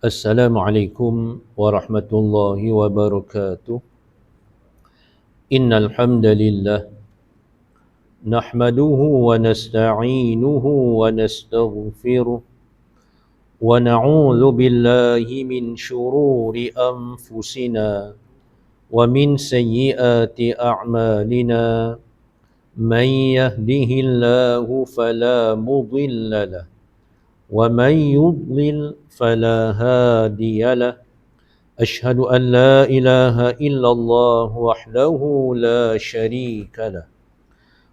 Assalamualaikum warahmatullahi wabarakatuh. Innal hamdalillah nahmaduhu wa nasta'inuhu wa nastaghfiruh wa na'udzu billahi min shururi anfusina wa min sayyiati a'malina. Man yahdihillahu fala mudilla lahu wa man yudlil fala hadiya lahu. أشهد أن لا إله إلا الله وحده لا شريك له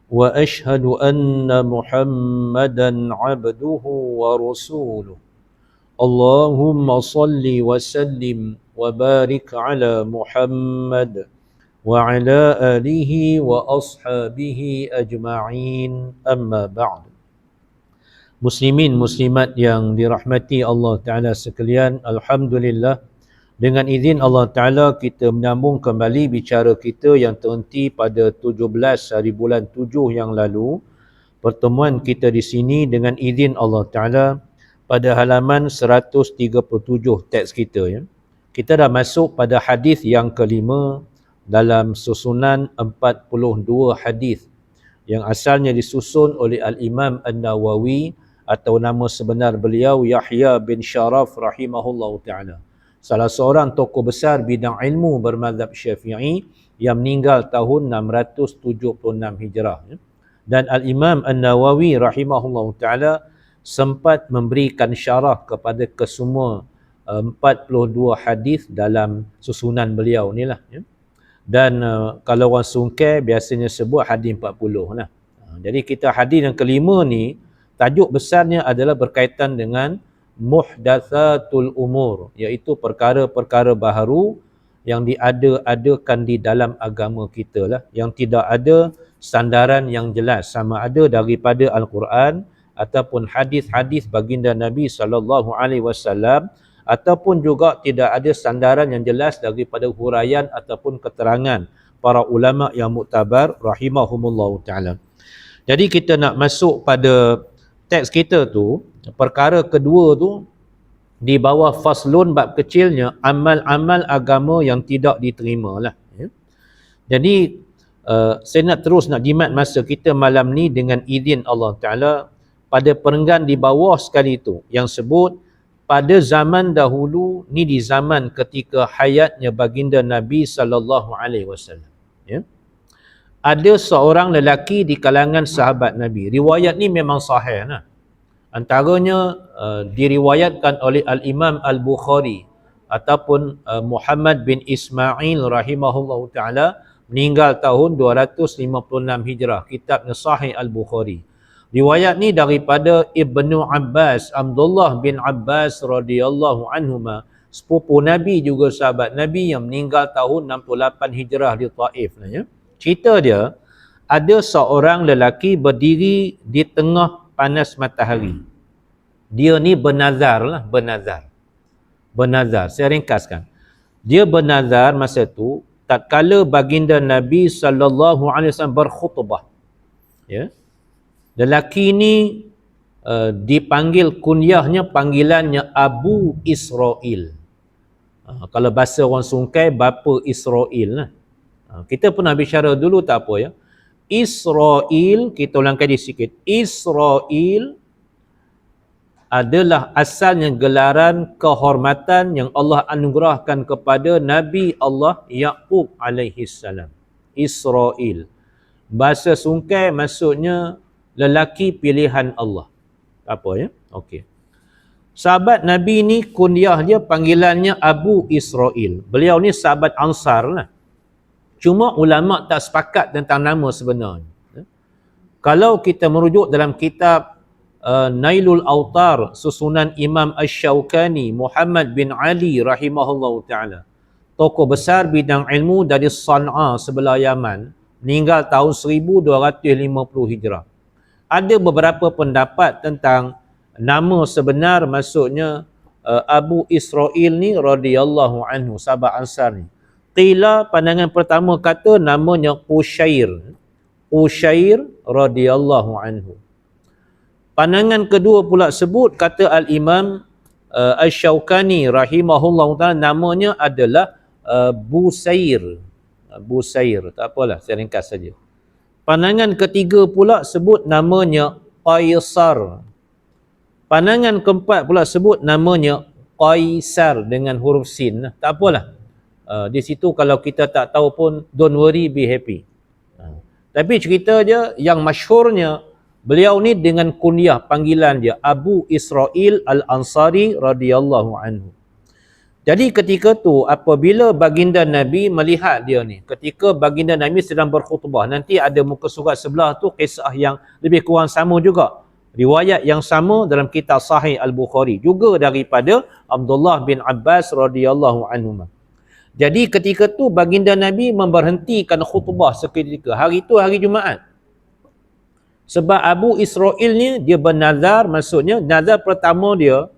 وأشهد أن محمدا عبده ورسوله. اللهم صل وسلم وبارك على محمد وعلى آله وأصحابه أجمعين. أما بعد. Muslimin muslimat yang dirahmati Allah Ta'ala sekalian, Alhamdulillah, dengan izin Allah Ta'ala kita menyambung kembali bicara kita yang terhenti pada 17 hari bulan 7 yang lalu. Pertemuan kita di sini dengan izin Allah Ta'ala pada halaman 137 teks kita. Ya. Kita dah masuk pada hadis yang kelima dalam susunan 42 hadis yang asalnya disusun oleh Al-Imam An-Nawawi atau nama sebenar beliau Yahya bin Sharaf rahimahullahu ta'ala. Salah seorang tokoh besar bidang ilmu bermazhab Syafi'i yang meninggal tahun 676 Hijrah. Dan Al-Imam An-Nawawi rahimahullahu ta'ala sempat memberikan syarah kepada kesemua 42 hadis dalam susunan beliau ni lah. Dan kalau orang sungkai biasanya sebut hadis 40 lah. Jadi kita hadis yang kelima ni, tajuk besarnya adalah berkaitan dengan muhdatsatul umur, iaitu perkara-perkara baharu yang diada-adakan di dalam agama kita lah, yang tidak ada sandaran yang jelas sama ada daripada Al-Quran ataupun hadis-hadis baginda Nabi SAW, ataupun juga tidak ada sandaran yang jelas daripada huraian ataupun keterangan para ulama yang muktabar rahimahumullah ta'ala. Jadi kita nak masuk pada teks kita tu, perkara kedua tu di bawah faslun bab kecilnya amal-amal agama yang tidak diterima lah. Ya. Jadi saya nak terus nak jimat masa kita malam ni dengan izin Allah Ta'ala pada perenggan di bawah sekali tu yang sebut pada zaman dahulu ni, di zaman ketika hayatnya baginda Nabi SAW. Ya. Ada seorang lelaki di kalangan sahabat Nabi. Riwayat ni memang sahih lah. Antaranya diriwayatkan oleh Al-Imam Al-Bukhari ataupun Muhammad bin Ismail rahimahullahu ta'ala, meninggal tahun 256 Hijrah. Kitabnya Sahih Al-Bukhari. Riwayat ni daripada Ibnu Abbas, Abdullah bin Abbas radhiyallahu anhuma, sepupu Nabi juga sahabat Nabi yang meninggal tahun 68 Hijrah di Taif. Ya. Cerita dia, ada seorang lelaki berdiri di tengah panas matahari. Dia ni bernazar lah, bernazar. Saya ringkaskan. Dia bernazar masa tu tatkala baginda Nabi SAW berkhutbah. Ya. Lelaki ni dipanggil kunyahnya, panggilannya Abu Israel. Kalau bahasa orang sungkai, bapa Israel lah. Kita pernah bicara dulu, tak apa ya. Israel, kita ulangkan di sikit. Israel adalah asalnya gelaran kehormatan yang Allah anugerahkan kepada Nabi Allah Yaqub alaihi salam. Israel. Bahasa sungkai maksudnya lelaki pilihan Allah. Apa ya? Okey. Sahabat Nabi ni kunyah dia, panggilannya Abu Israel. Beliau ni sahabat Ansar lah. Cuma ulama tak sepakat tentang nama sebenarnya. Kalau kita merujuk dalam kitab Nailul Autar, susunan Imam Asy-Syaukani Muhammad bin Ali rahimahullahu ta'ala, tokoh besar bidang ilmu dari San'a sebelah Yaman, meninggal tahun 1250 Hijrah. Ada beberapa pendapat tentang nama sebenar, maksudnya Abu Israel ni radhiyallahu anhu, sahabat Ansar ni. Qila, pandangan pertama kata namanya Qushair radhiyallahu anhu. Pandangan kedua pula sebut, kata Al-Imam Asy-Syaukani rahimahullah taala namanya adalah Busair. Busair, tak apalah, saya ringkas saja. Pandangan ketiga pula sebut namanya Qaisar. Pandangan keempat pula sebut namanya Qaisar dengan huruf sin. Tak apalah. Di situ kalau kita tak tahu pun, don't worry, be happy. Tapi cerita je yang masyhurnya, beliau ni dengan kunyah panggilan dia Abu Israil Al-Ansari radhiyallahu anhu. Jadi ketika tu apabila baginda Nabi melihat dia ni, ketika baginda Nabi sedang berkhutbah, nanti ada muka surat sebelah tu kisah yang lebih kurang sama juga. Riwayat yang sama dalam kitab Sahih Al-Bukhari juga daripada Abdullah bin Abbas radhiyallahu anhu. Jadi ketika tu baginda Nabi memberhentikan khutbah seketika. Hari tu hari Jumaat. Sebab Abu Israil ni dia bernazar, maksudnya nazar pertama dia,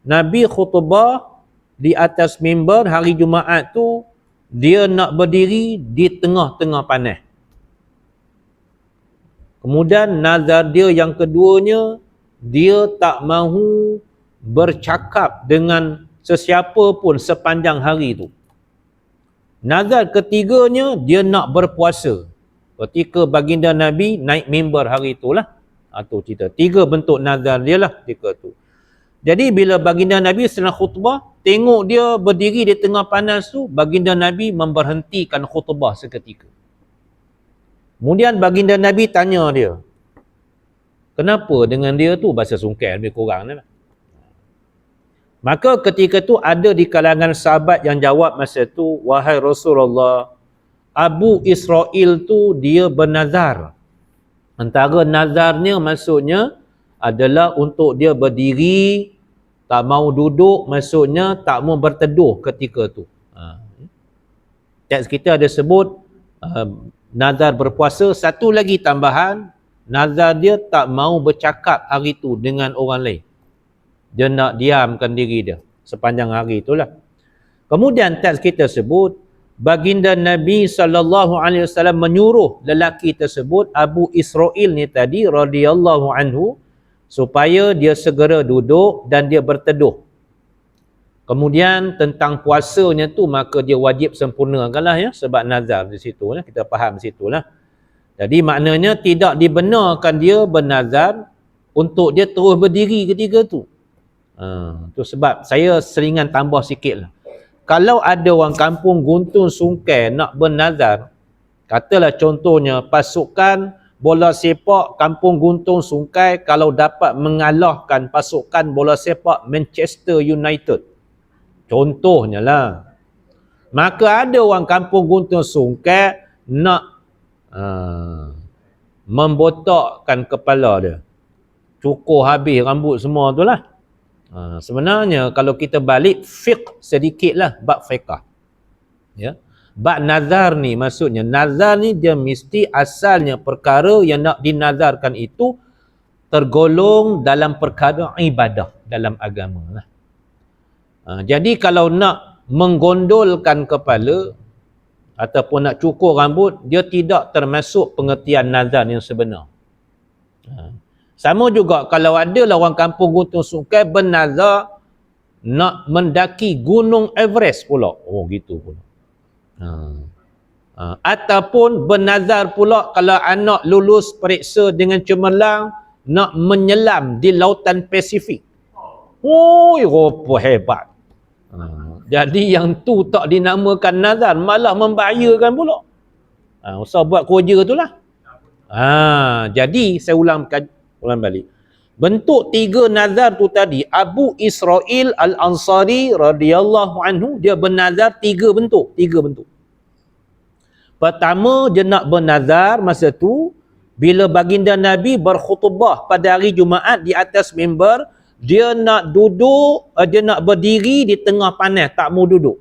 Nabi khutbah di atas mimbar hari Jumaat tu, dia nak berdiri di tengah-tengah panas. Kemudian nazar dia yang keduanya, dia tak mahu bercakap dengan sesiapa pun sepanjang hari tu. Nazar ketiganya, dia nak berpuasa. Ketika baginda Nabi naik mimbar hari itulah. Itu cerita. 3 bentuk nazar dia lah ketika tu. Jadi bila baginda Nabi sedang khutbah, tengok dia berdiri di tengah panas tu, baginda Nabi memberhentikan khutbah seketika. Kemudian baginda Nabi tanya dia, kenapa dengan dia tu? Bahasa sungkai lebih kurang ni lah. Maka ketika tu ada di kalangan sahabat yang jawab masa tu, wahai Rasulullah, Abu Israil tu dia bernazar. Antara nazarnya maksudnya adalah untuk dia berdiri, tak mau duduk, maksudnya tak mau berteduh ketika tu. Teks kita ada sebut nazar berpuasa. Satu lagi tambahan, nazar dia tak mau bercakap hari tu dengan orang lain. Dia nak diamkan diri dia sepanjang hari itulah. Kemudian teks kita sebut baginda Nabi SAW menyuruh lelaki tersebut, Abu Israil ni tadi radhiyallahu anhu, supaya dia segera duduk dan dia berteduh. Kemudian tentang puasanya tu, maka dia wajib sempurnakanlah ya, sebab nazar di situ lah, kita faham di situ lah. Jadi maknanya tidak dibenarkan dia bernazar untuk dia terus berdiri ketika tu. Tu sebab saya seringan tambah sikit lah. Kalau ada orang kampung Guntung Sungkai nak bernazar, katalah contohnya pasukan bola sepak kampung Guntung Sungkai kalau dapat mengalahkan pasukan bola sepak Manchester United, contohnya lah, maka ada orang kampung Guntung Sungkai nak membotokkan kepala dia, cukur habis rambut semua tu lah. Sebenarnya kalau kita balik fiqh sedikit lah, bab fiqh ya, bab nazar ni, maksudnya nazar ni dia mesti asalnya perkara yang nak dinazarkan itu tergolong dalam perkara ibadah dalam agama lah. Jadi kalau nak menggondolkan kepala ataupun nak cukur rambut, dia tidak termasuk pengertian nazar yang sebenar. Sama juga kalau ada orang kampung Guntung Sungkai bernazar nak mendaki Gunung Everest pula. Oh gitu pula. Ataupun bernazar pula kalau anak lulus periksa dengan cemerlang nak menyelam di lautan Pasifik. Oh, rupa hebat. Jadi yang tu tak dinamakan nazar, malah membahayakan pula. Usah buat kerja tu lah. Jadi saya ulang balik. Bentuk 3 nazar tu tadi, Abu Israil Al-Ansari radhiyallahu anhu, dia bernazar 3 bentuk. Pertama, dia nak bernazar masa tu bila baginda Nabi berkhutbah pada hari Jumaat di atas mimbar, dia nak duduk, dia nak berdiri di tengah panas, tak mau duduk.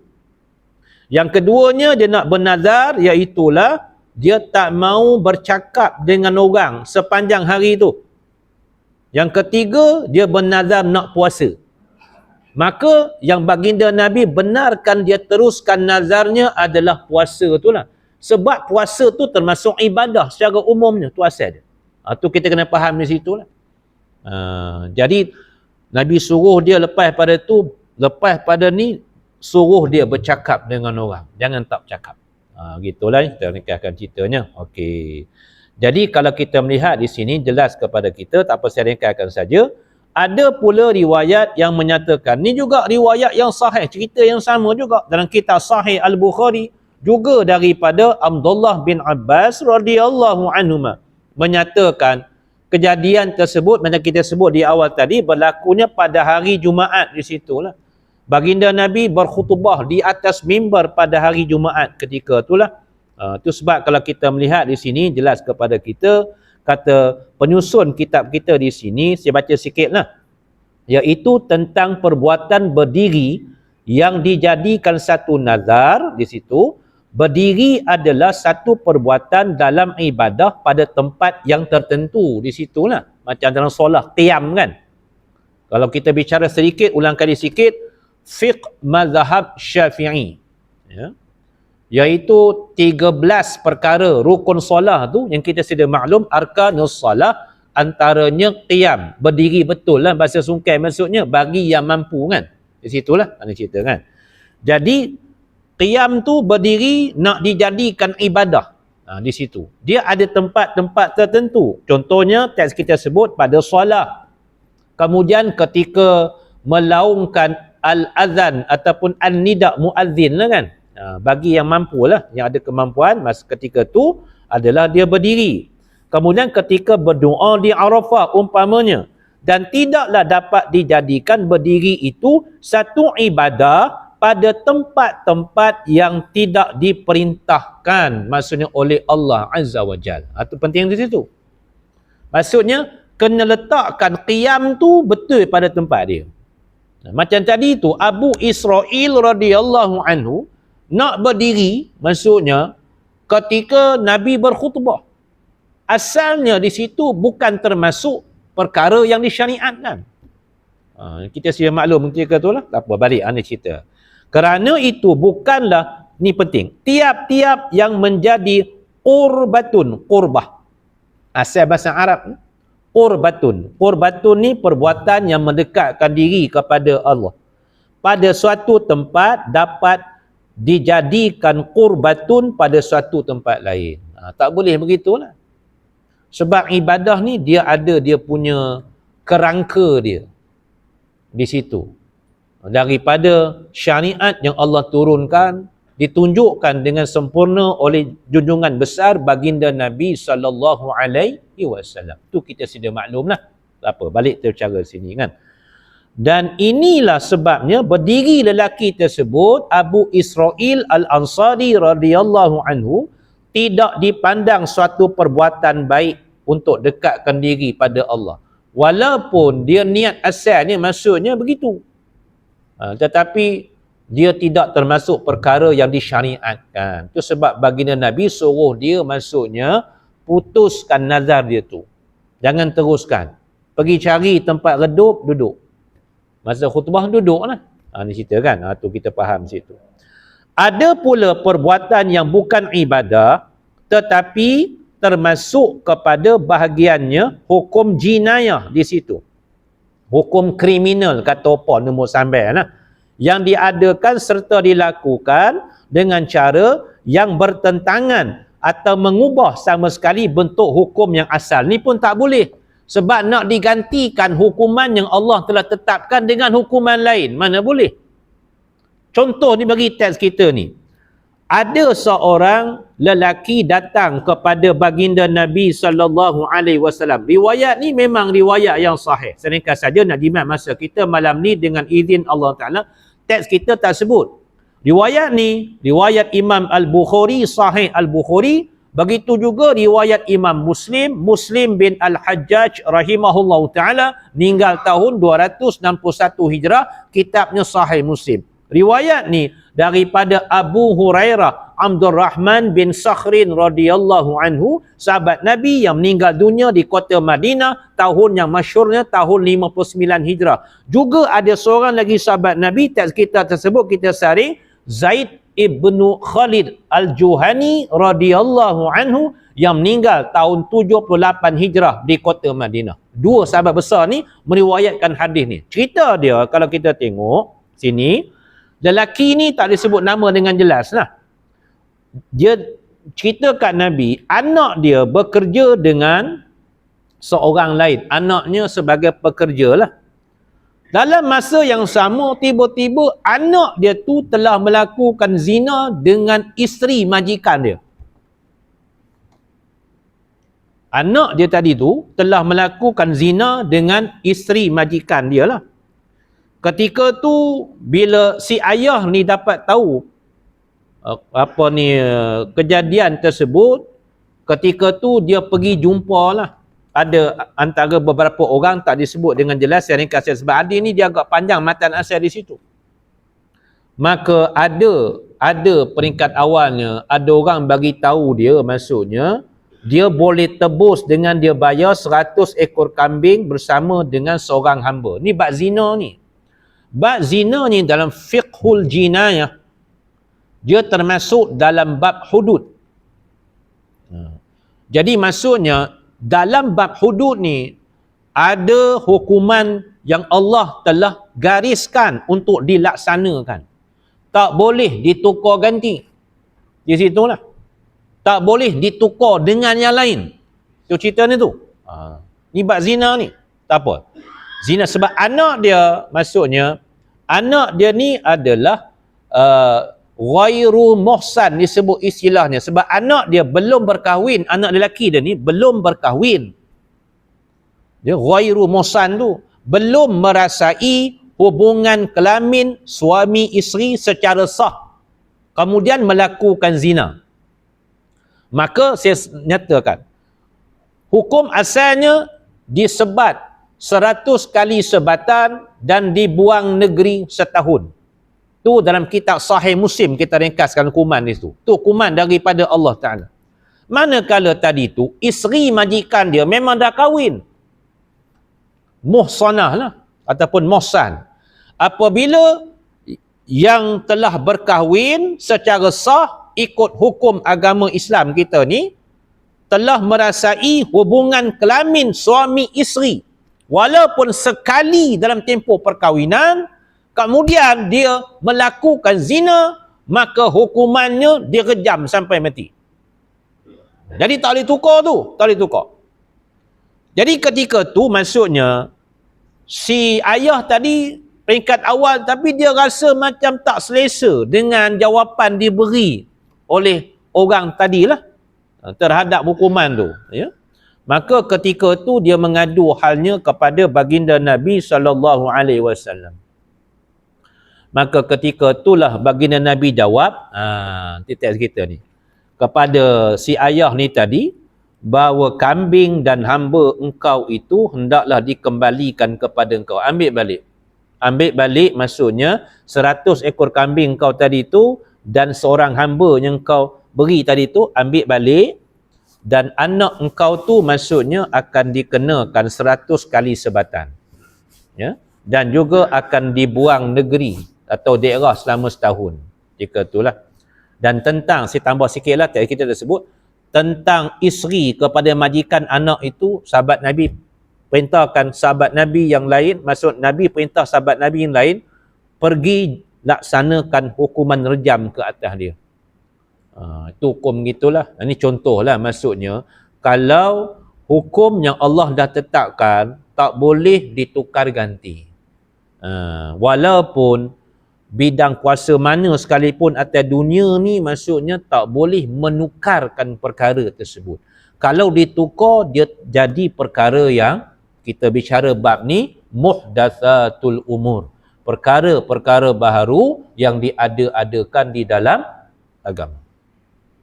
Yang keduanya, dia nak bernazar, iaitulah dia tak mau bercakap dengan orang sepanjang hari tu. Yang ketiga, dia bernazar nak puasa. Maka yang baginda Nabi benarkan dia teruskan nazarnya adalah puasa tu lah. Sebab puasa tu termasuk ibadah secara umumnya, tu asal dia. Tu kita kena faham di situ lah. Jadi Nabi suruh dia lepas pada tu, lepas pada ni, suruh dia bercakap dengan orang. Jangan tak bercakap. Gitulah kita ringkaskan ceritanya. Okey. Jadi kalau kita melihat di sini, jelas kepada kita, tak apa saya ringkaskan saja. Ada pula riwayat yang menyatakan, ni juga riwayat yang sahih, cerita yang sama juga dalam kitab Sahih Al-Bukhari, juga daripada Abdullah bin Abbas radhiyallahu anhuma, menyatakan kejadian tersebut macam kita sebut di awal tadi berlakunya pada hari Jumaat di situlah. Baginda Nabi berkhutbah di atas mimbar pada hari Jumaat ketika itulah. Itu sebab kalau kita melihat di sini jelas kepada kita, kata penyusun kitab kita di sini, saya baca sikitlah, iaitu tentang perbuatan berdiri yang dijadikan satu nazar di situ. Berdiri adalah satu perbuatan dalam ibadah pada tempat yang tertentu di situlah. Macam dalam solat qiyam kan. Kalau kita bicara sedikit, ulang kali sikit, fiqh mazhab Syafi'i, ya, iaitu 13 perkara rukun solat tu yang kita sedia maklum, arkanus solat, antaranya qiyam, berdiri betul lah, bahasa sungkai maksudnya bagi yang mampu kan. Di situlah ada cerita kan. Jadi qiyam tu berdiri nak dijadikan ibadah. Di situ dia ada tempat-tempat tertentu. Contohnya teks kita sebut pada solat. Kemudian ketika melaungkan al-azan ataupun an-nida muazzin lah kan. Bagi yang mampu lah, yang ada kemampuan, masa ketika tu adalah dia berdiri. Kemudian ketika berdoa di Arafah umpamanya, dan tidaklah dapat dijadikan berdiri itu satu ibadah pada tempat-tempat yang tidak diperintahkan, maksudnya oleh Allah Azza wa Jal. Itu penting di situ. Maksudnya kena letakkan qiyam tu betul pada tempat dia. Macam tadi tu Abu Israil radhiyallahu anhu nak berdiri, maksudnya ketika Nabi berkhutbah. Asalnya di situ bukan termasuk perkara yang disyariatkan. Kita sudah maklum ketika tu lah. Tak apa, balik anda cerita. Kerana itu bukanlah, ni penting, tiap-tiap yang menjadi qurbatun, qurbah. Asal bahasa Arab, qurbatun. Qurbatun ni perbuatan yang mendekatkan diri kepada Allah. Pada suatu tempat dapat dijadikan qurbatun pada suatu tempat lain. Tak boleh begitulah. Sebab ibadah ni dia ada dia punya kerangka dia di situ. Daripada syariat yang Allah turunkan, ditunjukkan dengan sempurna oleh junjungan besar baginda Nabi sallallahu alaihi wasallam. Tu kita sudah maklumlah. Tak apa, balik ke cara sini kan. Dan inilah sebabnya berdiri lelaki tersebut, Abu Israil Al-Ansari radhiyallahu anhu, tidak dipandang suatu perbuatan baik untuk dekatkan diri pada Allah. Walaupun dia niat asalnya maksudnya begitu. Tetapi dia tidak termasuk perkara yang disyariatkan. Itu sebab baginda Nabi suruh dia maksudnya putuskan nazar dia tu. Jangan teruskan. Pergi cari tempat redup, duduk. Masa khutbah duduklah. Ni cerita kan. Tu kita faham situ. Ada pula perbuatan yang bukan ibadah tetapi termasuk kepada bahagiannya hukum jinayah di situ. Hukum kriminal kata apa nombor sampai lah. Yang diadakan serta dilakukan dengan cara yang bertentangan atau mengubah sama sekali bentuk hukum yang asal. Ni pun tak boleh. Sebab nak digantikan hukuman yang Allah telah tetapkan dengan hukuman lain. Mana boleh? Contoh ni bagi teks kita ni. Ada seorang lelaki datang kepada baginda Nabi sallallahu alaihi wasallam. Riwayat ni memang riwayat yang sahih. Saya ringkas saja nak jimat masa kita malam ni dengan izin Allah Taala. Teks kita tak sebut. Riwayat ni riwayat Imam Al-Bukhari, Sahih Al-Bukhari. Begitu juga riwayat Imam Muslim, Muslim bin Al-Hajjaj rahimahullahu taala, meninggal tahun 261 Hijrah, kitabnya Sahih Muslim. Riwayat ni daripada Abu Hurairah Abdurrahman bin Sakhrin radhiyallahu anhu, sahabat Nabi yang meninggal dunia di kota Madinah, tahun yang masyhurnya tahun 59 Hijrah. Juga ada seorang lagi sahabat Nabi, teks kita tersebut kita saring, Zaid ibnu Khalid al-Juhani radhiyallahu anhu, yang meninggal tahun 78 Hijrah di kota Madinah. Dua sahabat besar ni meriwayatkan hadis ni. Cerita dia kalau kita tengok sini, lelaki ni tak disebut nama dengan jelas lah. Dia cerita kat Nabi, anak dia bekerja dengan seorang lain. Anaknya sebagai pekerja lah. Dalam masa yang sama, tiba-tiba anak dia tu telah melakukan zina dengan isteri majikan dia. Anak dia tadi tu telah melakukan zina dengan isteri majikan dia lah. Ketika tu bila si ayah ni dapat tahu kejadian tersebut, ketika tu dia pergi jumpa lah. Ada antara beberapa orang, tak disebut dengan jelas, saya ringkas sebab hadis ni dia agak panjang matan asal di situ. Maka ada peringkat awalnya, ada orang bagi tahu dia, maksudnya dia boleh tebus dengan dia bayar 100 ekor kambing bersama dengan seorang hamba. Ni bab zina ni. Bab zina ni dalam fiqhul jinayah, dia termasuk dalam bab hudud. Jadi maksudnya dalam bab hudud ni ada hukuman yang Allah telah gariskan untuk dilaksanakan. Tak boleh ditukar ganti. Di situlah. Tak boleh ditukar dengan yang lain. Itu cerita ni tu. Ni bab zina ni. Tak apa. Zina sebab anak dia, maksudnya anak dia ni adalah ghairu muhsan, disebut istilahnya. Sebab anak dia belum berkahwin. Anak lelaki dia ni belum berkahwin. Dia ghairu muhsan tu. Belum merasai hubungan kelamin suami isteri secara sah. Kemudian melakukan zina. Maka saya nyatakan, hukum asalnya disebat 100 kali sebatan dan dibuang negeri setahun. Tu dalam kitab Sahih Muslim kita ringkaskan hukuman itu. Tu hukuman daripada Allah Ta'ala. Manakala tadi tu, isteri majikan dia memang dah kahwin. Muhsanah lah. Ataupun muhsan. Apabila yang telah berkahwin secara sah, ikut hukum agama Islam kita ni, telah merasai hubungan kelamin suami isteri walaupun sekali dalam tempoh perkahwinan, kemudian dia melakukan zina, maka hukumannya direjam sampai mati. Jadi tak boleh tukar tu, tak boleh tukar. Jadi ketika tu maksudnya si ayah tadi peringkat awal, tapi dia rasa macam tak selesa dengan jawapan diberi oleh orang tadilah terhadap hukuman tu, ya. Maka ketika tu dia mengadu halnya kepada baginda Nabi SAW. Maka ketika itulah baginda Nabi jawab, teks kita ni, kepada si ayah ni tadi, bahawa kambing dan hamba engkau itu hendaklah dikembalikan kepada engkau. Ambil balik. Ambil balik maksudnya 100 ekor kambing engkau tadi tu dan seorang hamba yang kau beri tadi tu, ambil balik, dan anak engkau tu maksudnya akan dikenakan 100 kali sebatan, ya, dan juga akan dibuang negeri atau daerah selama setahun. Jika itulah. Dan tentang, saya tambah sikit lah, kita dah sebut tentang isteri kepada majikan anak itu, sahabat Nabi perintahkan sahabat Nabi yang lain, maksud Nabi perintah sahabat Nabi yang lain pergi laksanakan hukuman rejam ke atas dia. Itu hukum gitulah. Ini contohlah, maksudnya kalau hukum yang Allah dah tetapkan tak boleh ditukar ganti. Walaupun bidang kuasa mana sekalipun atas dunia ni, maksudnya tak boleh menukarkan perkara tersebut. Kalau ditukar, dia jadi perkara yang kita bicara bab ni muhdatsatul umur. Perkara-perkara baharu yang diada-adakan di dalam agama.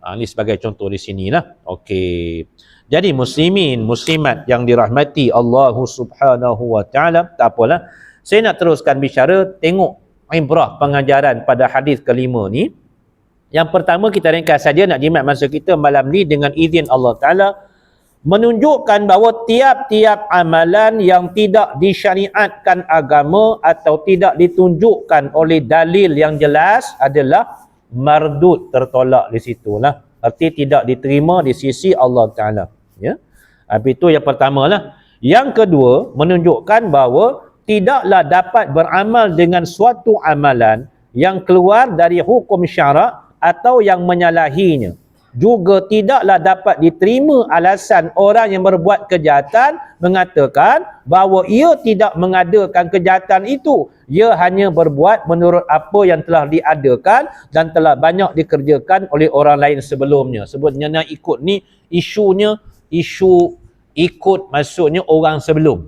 Ini sebagai contoh di sinilah. Okey. Jadi muslimin, muslimat yang dirahmati Allah Subhanahu wa taala, tak apalah. Saya nak teruskan bicara, tengok ibrah pengajaran pada hadis kelima ni. Yang pertama kita ringkas saja, nak jimat masa kita malam ni dengan izin Allah Taala, menunjukkan bahawa tiap-tiap amalan yang tidak disyariatkan agama atau tidak ditunjukkan oleh dalil yang jelas adalah mardud, tertolak di situlah. Arti tidak diterima di sisi Allah Ta'ala. Ya? Habis itu yang pertama lah. Yang kedua, menunjukkan bahawa tidaklah dapat beramal dengan suatu amalan yang keluar dari hukum syarak atau yang menyalahinya. Juga tidaklah dapat diterima alasan orang yang berbuat kejahatan mengatakan bahawa ia tidak mengadakan kejahatan itu. Ia hanya berbuat menurut apa yang telah diadakan dan telah banyak dikerjakan oleh orang lain sebelumnya. Sebutnya nak ikut ni isunya, isu ikut maksudnya orang sebelum.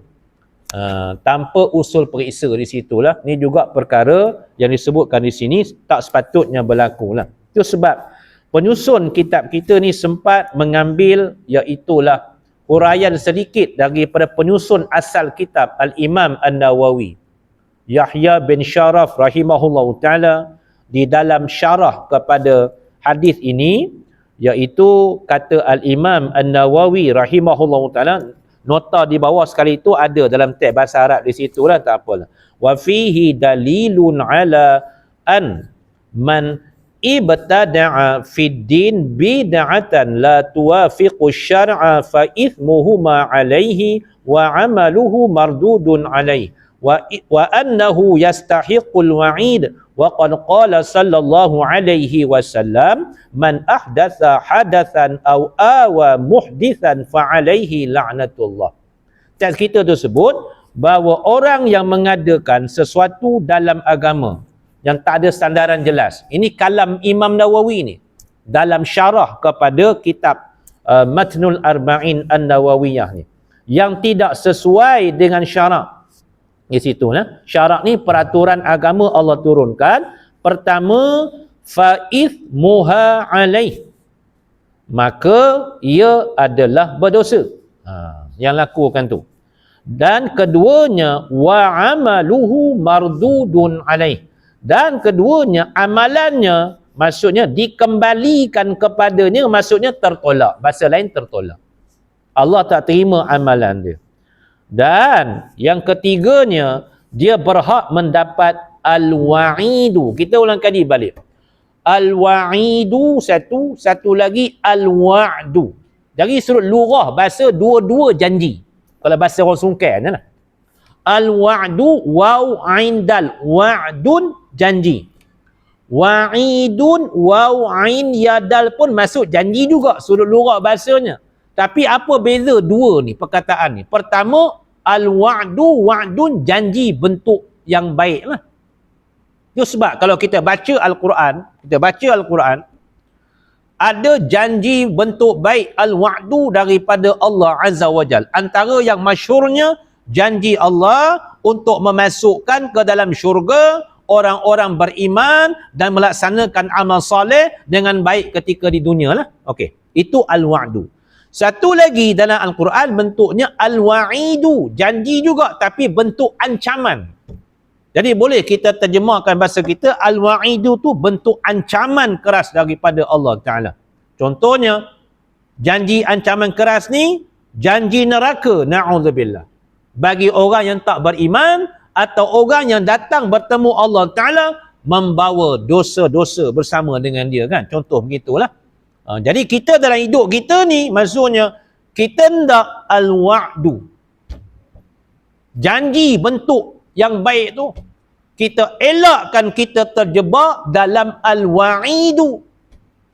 Tanpa usul periksa di situlah. Ni juga perkara yang disebutkan di sini tak sepatutnya berlaku lah. Itu sebab penyusun kitab kita ni sempat mengambil iaitulah huraian sedikit daripada penyusun asal kitab Al-Imam An-Nawawi, Yahya bin Sharaf rahimahullah ta'ala, di dalam syarah kepada hadis ini, iaitu kata Al-Imam An-Nawawi rahimahullah ta'ala, nota di bawah sekali itu ada dalam teks bahasa Arab di situlah, tak apalah. Wa fihi dalilun ala an man ibtada'a fid din bid'atan la tuwafiqu syar'a fa ithmuhu ma 'alaihi wa 'amaluhu mardudun 'alaihi wa annahu yastahiqul wa'id wa qad qala sallallahu alaihi wasallam man ahdatha hadathan aw awa muhdithan fa 'alaihi la'natullah. Teks kita tersebut bahawa orang yang mengadakan sesuatu dalam agama yang tak ada sandaran jelas. Ini kalam Imam Nawawi ni dalam syarah kepada kitab Matnul Arba'in An-Nawawiyah ni, yang tidak sesuai dengan syarak. Di situ lah. Syarak ni peraturan agama Allah turunkan. Pertama, fa'ithmuha alaih, maka ia adalah berdosa. Yang lakukan tu. Dan keduanya, wa'amaluhu mardudun alaih, dan keduanya amalannya, maksudnya dikembalikan kepadanya, maksudnya tertolak. Bahasa lain tertolak. Allah tak terima amalan dia. Dan yang ketiganya, dia berhak mendapat al-wa'idu. Kita ulang kali balik. Al-wa'idu satu lagi al-wa'du. Dari sudut lurah bahasa, dua-dua janji. Kalau bahasa orang Sungkai lah. Al-wa'du waw ain dal, wa'dun janji. Wa'idun waw ain ya dal pun masuk janji juga sudut lurah bahasanya. Tapi apa beza dua ni perkataan ni? Pertama, al-wa'du wa'dun janji bentuk yang baik lah. Itu sebab kalau kita baca Al-Quran, ada janji bentuk baik al-wa'du daripada Allah Azza wa Jal. Antara yang masyhurnya janji Allah untuk memasukkan ke dalam syurga orang-orang beriman dan melaksanakan amal soleh dengan baik ketika di dunia lah. Okey, itu al-wa'du. Satu lagi dalam Al-Quran bentuknya al-wa'idu, janji juga tapi bentuk ancaman. Jadi boleh kita terjemahkan bahasa kita, al-wa'idu tu bentuk ancaman keras daripada Allah Ta'ala. Contohnya, janji ancaman keras ni, janji neraka, na'udzubillah. Bagi orang yang tak beriman atau orang yang datang bertemu Allah Ta'ala membawa dosa-dosa bersama dengan dia kan. Contoh begitulah. Jadi kita dalam hidup kita ni, maksudnya kita hendak al-wa'du, janji bentuk yang baik tu, kita elakkan kita terjebak dalam al-wa'idu,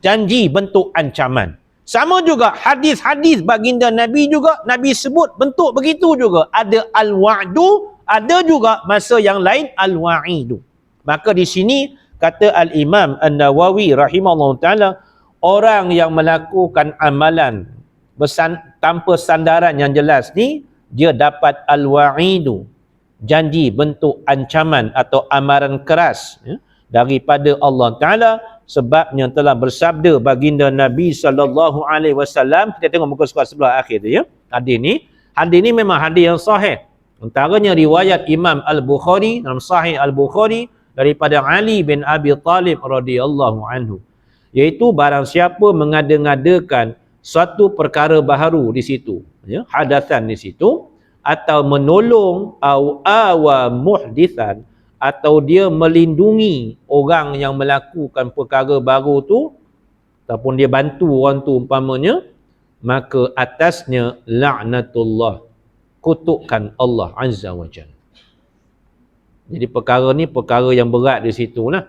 janji bentuk ancaman. Sama juga hadis-hadis baginda Nabi juga, Nabi sebut bentuk begitu juga. Ada al-wa'du, ada juga masa yang lain al-wa'idu. Maka di sini kata Al-Imam An-Nawawi rahimahullah ta'ala, orang yang melakukan amalan tanpa sandaran yang jelas ni, dia dapat al-wa'idu, janji bentuk ancaman atau amaran keras daripada Allah Ta'ala, sebabnya telah bersabda baginda Nabi SAW. Kita tengok muka surat sebelah akhir tu ya. Hadis ni memang hadis yang sahih. Antaranya riwayat Imam Al-Bukhari dalam Sahih Al-Bukhari daripada Ali bin Abi Talib radhiyallahu anhu, iaitu barang siapa mengada-ngadakan suatu perkara baharu di situ, ya, hadatsan di situ, atau menolong awa muhdithan, atau dia melindungi orang yang melakukan perkara baru tu, ataupun dia bantu orang tu umpamanya, maka atasnya laknatullah, kutukkan Allah Azza wa Jalla. Jadi perkara ni perkara yang berat di situ lah.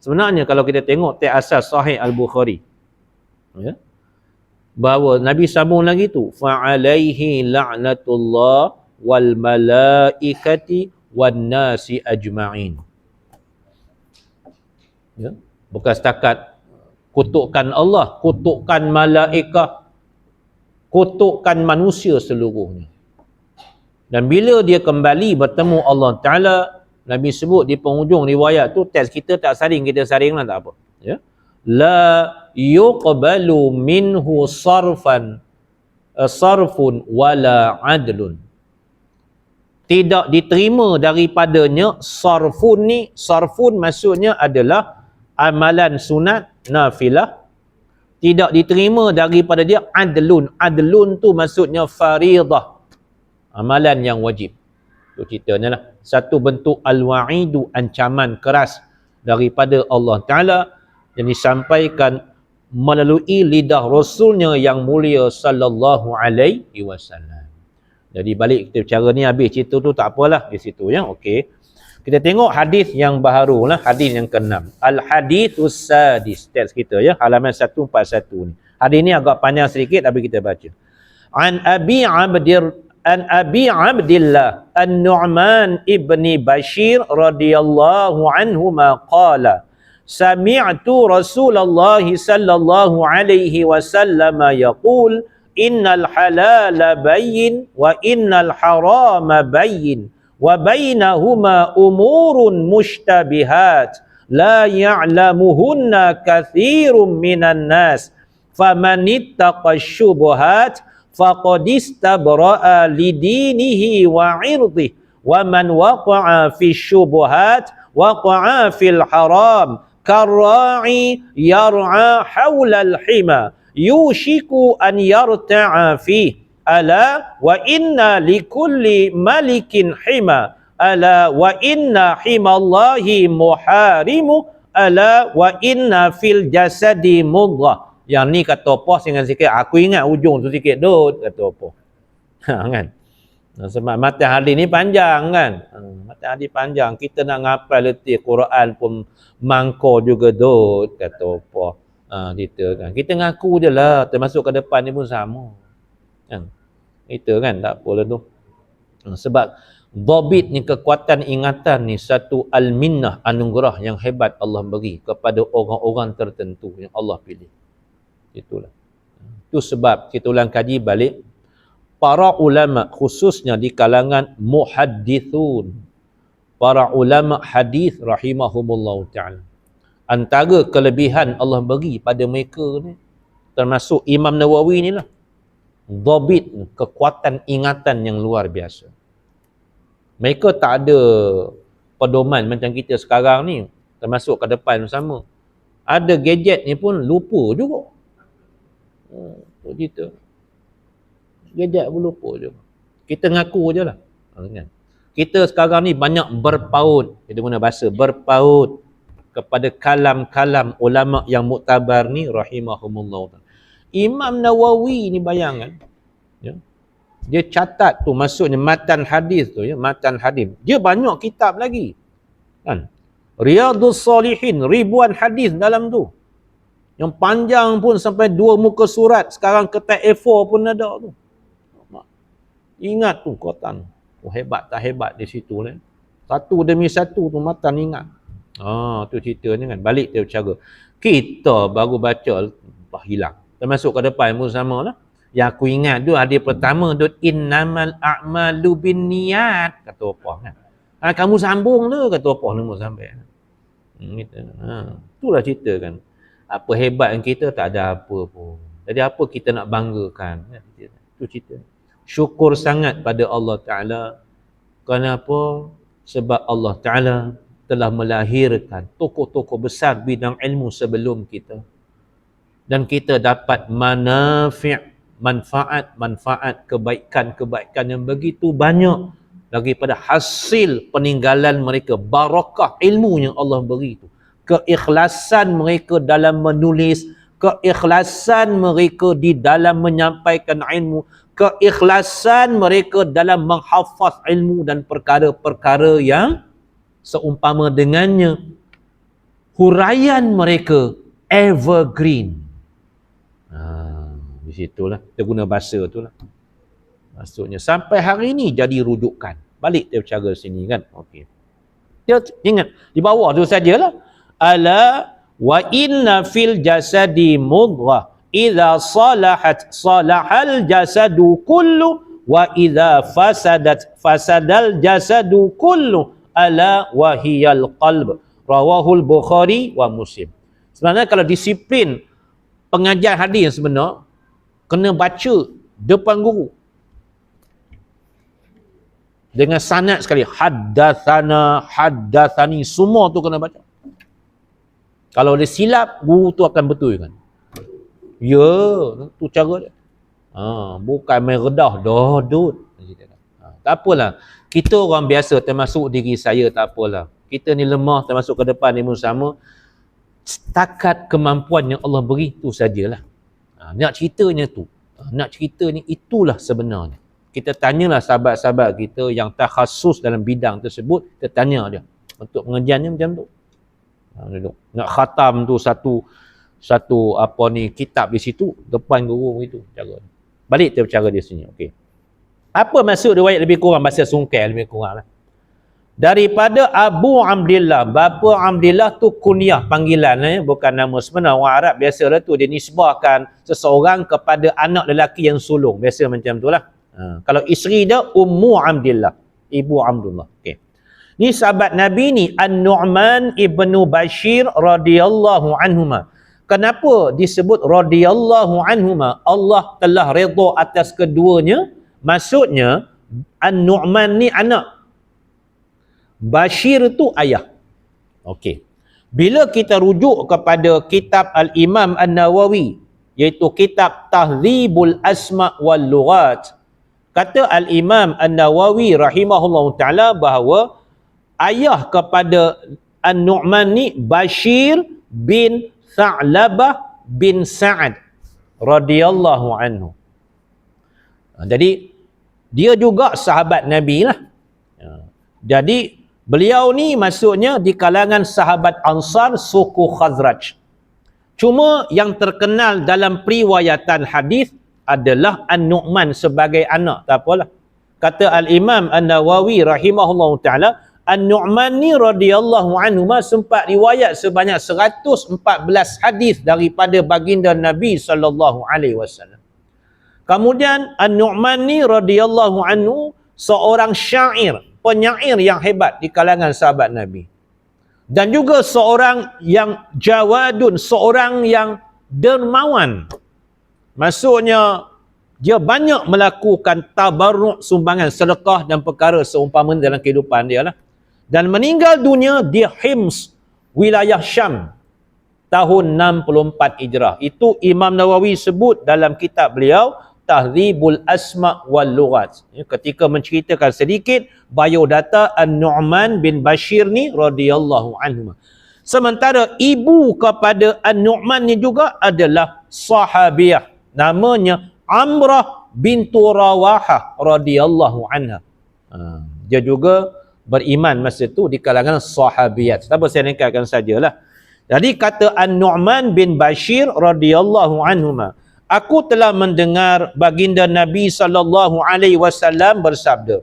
Sebenarnya kalau kita tengok asas Sahih Al-Bukhari, ya, bahawa Nabi sambung lagi tu, fa'alaihi la'natullah wal malaikati wan nasi ajma'in. Ya, bukan setakat kutukkan Allah, kutukkan malaikat, kutukkan manusia seluruhnya. Dan bila dia kembali bertemu Allah Ta'ala, Nabi sebut di penghujung riwayat tu, teks kita tak saring, kita saring lah tak apa. Ya? La yuqbalu minhu sarfun wala adlun. Tidak diterima daripadanya sarfun ni. Sarfun maksudnya adalah amalan sunat nafilah. Tidak diterima daripada dia adlun. Adlun tu maksudnya faridah, amalan yang wajib. Itu ceritanya lah. Satu bentuk al-wa'idu, ancaman keras daripada Allah Ta'ala yang disampaikan melalui lidah Rasulnya yang mulia sallallahu alaihi wasallam. Jadi balik kita bicara ni, habis cerita tu tak apalah di situ ya. Okey. Kita tengok hadis yang baharu lah, hadis yang ke-6. Al-hadithus sadis, teks kita ya, halaman 141 ni. Hadis ni agak panjang sedikit tapi kita baca. An Abi Abdillah An-Nu'man ibni Bashir radhiyallahu anhuma qala sami'tu Rasulullah sallallahu alaihi wasallam yaqul innal halala bayyin wa innal harama bayyin wa bainahuma umurun mushtabihat la ya'lamuhunna katsirun minan nas famanittaqa syubhat faqad istabra'a lidinihi wa 'irdihi wa man waqa'a fi syubhat waqa'a fil haram karra'i yar'a hawla al-hima yushiku an yarta'a fi ala wa inna likulli malikin hima ala wa inna himallahi muharimu ala wa inna fil jasadi mudghah. Yang ni kata apa dengan sikit, aku ingat ujung tu sikit dot, kata apa. Kan? Sebab matan hadis ni panjang kan. Matan hadis panjang, kita nak ngapal letih Quran pun mangko juga dot, kata apa. Kita kan. Kita ngaku je lah, termasuk ke depan ni pun sama. Kan? Kita kan, tak apalah tu. Sebab dhabit ni, kekuatan ingatan ni, satu al-minnah, anugerah yang hebat Allah beri kepada orang-orang tertentu yang Allah pilih. Itulah. Itu sebab kita ulang kaji balik, para ulama khususnya di kalangan muhaddithun, para ulama hadis rahimahumullah ta'ala, antara kelebihan Allah bagi pada mereka ni, termasuk Imam Nawawi ni lah, dhabit, kekuatan ingatan yang luar biasa. Mereka tak ada pedoman macam kita sekarang ni, termasuk ke depan sama. Ada gadget ni pun lupa juga. Gitu. Gadget pun lupa juga. Kita ngaku je lah. Kita sekarang ni banyak berpaut, kita guna bahasa berpaut kepada kalam-kalam ulama yang muktabar ni rahimahumullah. Imam Nawawi ni bayangkan, ya, dia catat tu, maksudnya matan hadis tu ya, matan hadis. Dia banyak kitab lagi. Kan? Riyadhus Salihin, ribuan hadis dalam tu. Yang panjang pun sampai 2 muka surat. Sekarang kertas A4 pun ada tu. Ingat tu kotan. Hebat tak hebat di situ ni. Satu demi satu tu matan ingat. Tu ceritanya kan. Balik dia bercara. Kita baru baca hilang. Termasuk ke depan pun sama lah. Yang aku ingat tu hadis pertama tu, innamal a'malu binniyat, kata apa kan. Kamu sambung tu, kata apa nama sampai. Itulah cerita kan. Apa hebat yang kita, tak ada apa pun. Jadi apa kita nak banggakan? Itu cerita. Syukur sangat pada Allah Ta'ala. Kenapa? Sebab Allah Ta'ala telah melahirkan tokoh-tokoh besar bidang ilmu sebelum kita. Dan kita dapat manfaat, kebaikan-kebaikan yang begitu banyak daripada hasil peninggalan mereka. Barakah ilmu yang Allah beri itu. Keikhlasan mereka dalam menulis, keikhlasan mereka di dalam menyampaikan ilmu, keikhlasan mereka dalam menghafaz ilmu dan perkara-perkara yang seumpama dengannya. Huraian mereka evergreen. Di situlah kita guna bahasa tu lah. Maksudnya sampai hari ni jadi rujukan. Balik dia bercara sini kan. Okey. Dia ingat di bawah tu sajalah. Ala wa inna fil jasadi mudghah idza salahat salahal jasadu kullu wa idza fasadat fasadal jasadu kullu ala wahiyal qalb. Rawahul Bukhari wa Muslim. Sebenarnya kalau disiplin pengajar hadis yang sebenar kena baca depan guru dengan sanad sekali, haddatsana, haddatsani, semua tu kena baca. Kalau dia silap, guru tu akan betulkan. Ya, tu cara dia. Bukan main redah, dodot. Tak apalah. Kita orang biasa, termasuk diri saya, tak apalah. Kita ni lemah, termasuk ke depan ni pun sama. Setakat kemampuan yang Allah beri, tu sajalah. Nak ceritanya tu. Nak cerita ni, itulah sebenarnya. Kita tanyalah sahabat-sahabat kita yang takhasus dalam bidang tersebut, kita tanya dia. Untuk pengajiannya macam tu. Nak khatam tu satu kitab di situ, depan guru itu. Cara. Balik kita bercara di sini. Okey. Apa maksud riwayat lebih kurang, bahasa sungkai lebih kurang lah. Daripada Abu Abdillah. Bapa Abdillah tu kunyah panggilan, bukan nama sebenar. Orang Arab biasalah tu, dia nisbahkan seseorang kepada anak lelaki yang sulung. Biasa macam tu lah. Kalau isteri dia Ummu Abdillah, ibu Abdullah. Okey. Ni sahabat Nabi ni An-Nu'man ibnu Bashir radhiyallahu anhuma. Kenapa disebut radhiyallahu anhuma? Allah telah redha atas keduanya. Maksudnya An-Nu'man ni anak, Bashir tu ayah. Okey. Bila kita rujuk kepada kitab Al-Imam An-Nawawi, iaitu kitab Tahdzibul Asma' wal Lughat, kata Al-Imam An-Nawawi rahimahullah ta'ala bahawa ayah kepada An-Nu'man ni Bashir bin Tha'labah bin Sa'ad radhiyallahu anhu. Jadi dia juga sahabat Nabi lah. Jadi beliau ni maksudnya di kalangan sahabat Ansar suku Khazraj. Cuma yang terkenal dalam periwayatan hadis adalah An-Nu'man sebagai anak. Tak apalah. Kata Al-Imam An-Nawawi rahimahullah ta'ala, An-Nu'man ni radhiyallahu anhu sempat riwayat sebanyak 114 hadis daripada baginda Nabi sallallahu alaihi wasallam. Kemudian An-Nu'man ni radhiyallahu anhu seorang syair, penyair yang hebat di kalangan sahabat Nabi. Dan juga seorang yang jawadun, seorang yang dermawan. Maksudnya dia banyak melakukan tabarruk, sumbangan, sedekah dan perkara seumpama dalam kehidupan dia lah. Dan meninggal dunia di Hims, wilayah Syam, tahun 64 Hijrah. Itu Imam Nawawi sebut dalam kitab beliau Tahdzibul Asma' wal Lughat. Ketika menceritakan sedikit biodata An-Nu'man bin Bashir ni radhiyallahu anhu. Sementara ibu kepada An-Nu'man ni juga adalah sahabiah, namanya Amrah bintu Rawahah radhiyallahu anha. Dia juga beriman masa tu di kalangan sahabiyat. Tapi saya ringkaskan sajalah. Jadi kata An-Nu'man bin Bashir radhiyallahu anhuma, aku telah mendengar baginda Nabi sallallahu alaihi wasallam bersabda,